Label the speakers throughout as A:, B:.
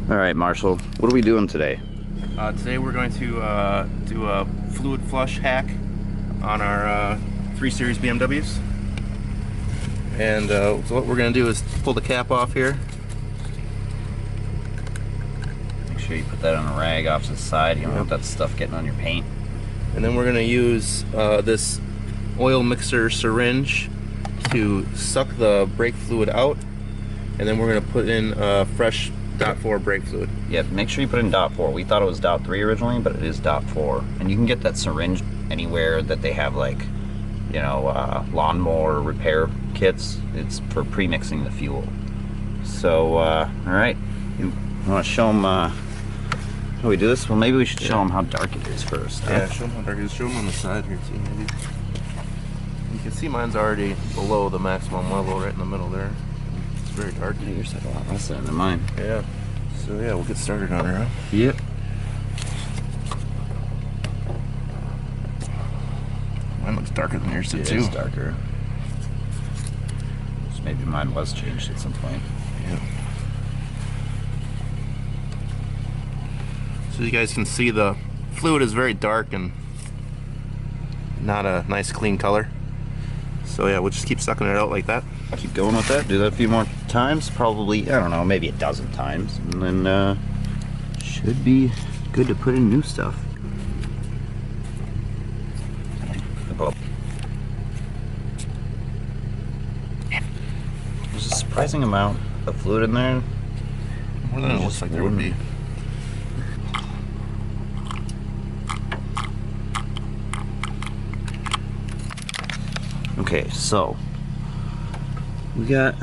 A: All right, Marshall, what are we doing today?
B: Today we're going to do a fluid flush hack on our 3 Series BMWs. And so what we're going to do is pull the cap off here.
A: Make sure you put that on a rag off to the side. You don't want that stuff getting on your paint.
B: And then we're going to use this oil mixer syringe to suck the brake fluid out. And then we're going to put in fresh .4 brake fluid.
A: Yeah, make sure you put in .4. We thought it was .3 originally, but it is .4. And you can get that syringe anywhere that they have, like, you know, lawnmower repair kits. It's for pre-mixing the fuel. So, all right, you want to show them how we do this? Well, maybe we should show them how dark it is first.
B: Yeah, show them how dark it is. Show them on the side here too, maybe. You can see mine's already below the maximum level, right in the middle there. It's very dark.
A: Yeah, yours had a lot less than mine.
B: Yeah. So yeah, we'll get started on her. Huh?
A: Yep.
B: Mine looks darker than yours too.
A: It is darker. So maybe mine was changed at some point.
B: Yeah. So you guys can see the fluid is very dark and not a nice clean color. So yeah, we'll just keep sucking it out like that.
A: Keep going with that. Do that a few more times. Probably, I don't know, maybe a dozen times. And then should be good to put in new stuff. There's a surprising amount of fluid in there.
B: More than it looks like there would be.
A: Okay, so we got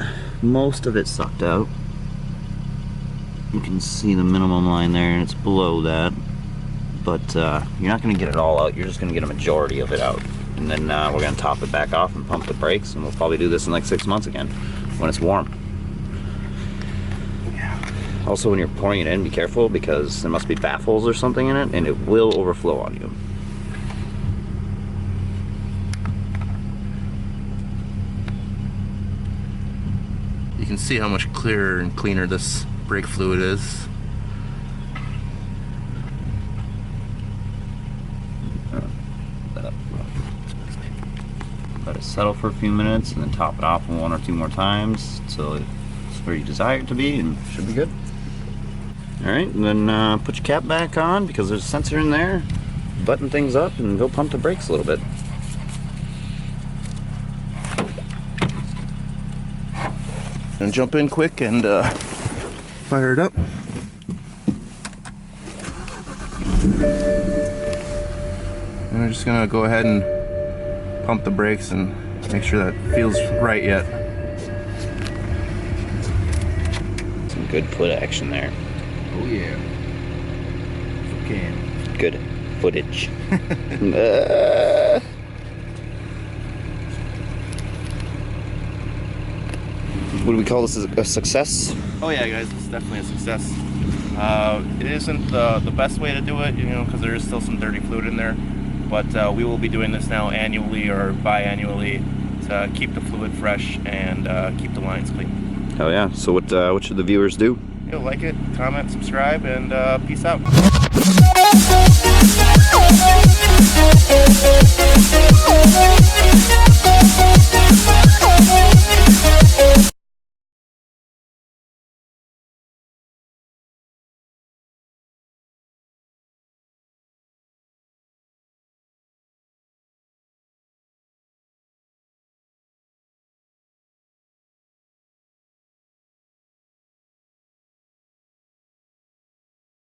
A: most of it sucked out. You can see the minimum line there, and it's below that. But you're not going to get it all out. You're just going to get a majority of it out. And then we're going to top it back off and pump the brakes, and we'll probably do this in like 6 months again when it's warm. Also, when you're pouring it in, be careful because there must be baffles or something in it, and it will overflow on you.
B: You can see how much clearer and cleaner this brake fluid is.
A: Let it settle for a few minutes and then top it off 1 or 2 more times until it's where you desire it to be, and it should be good. Alright, and then put your cap back on because there's a sensor in there. Button things up and go pump the brakes a little bit.
B: And jump in quick and fire it up. And I'm just gonna go ahead and pump the brakes and make sure that feels right yet.
A: Some good foot action there.
B: Oh yeah. Okay.
A: Good footage. Would we call this a success?
B: Oh yeah, guys, it's definitely a success. It isn't the best way to do it, you know, because there is still some dirty fluid in there. But we will be doing this now annually or biannually to keep the fluid fresh and keep the lines clean.
A: Hell yeah. So what should the viewers do?
B: You know, like it, comment, subscribe, and peace out.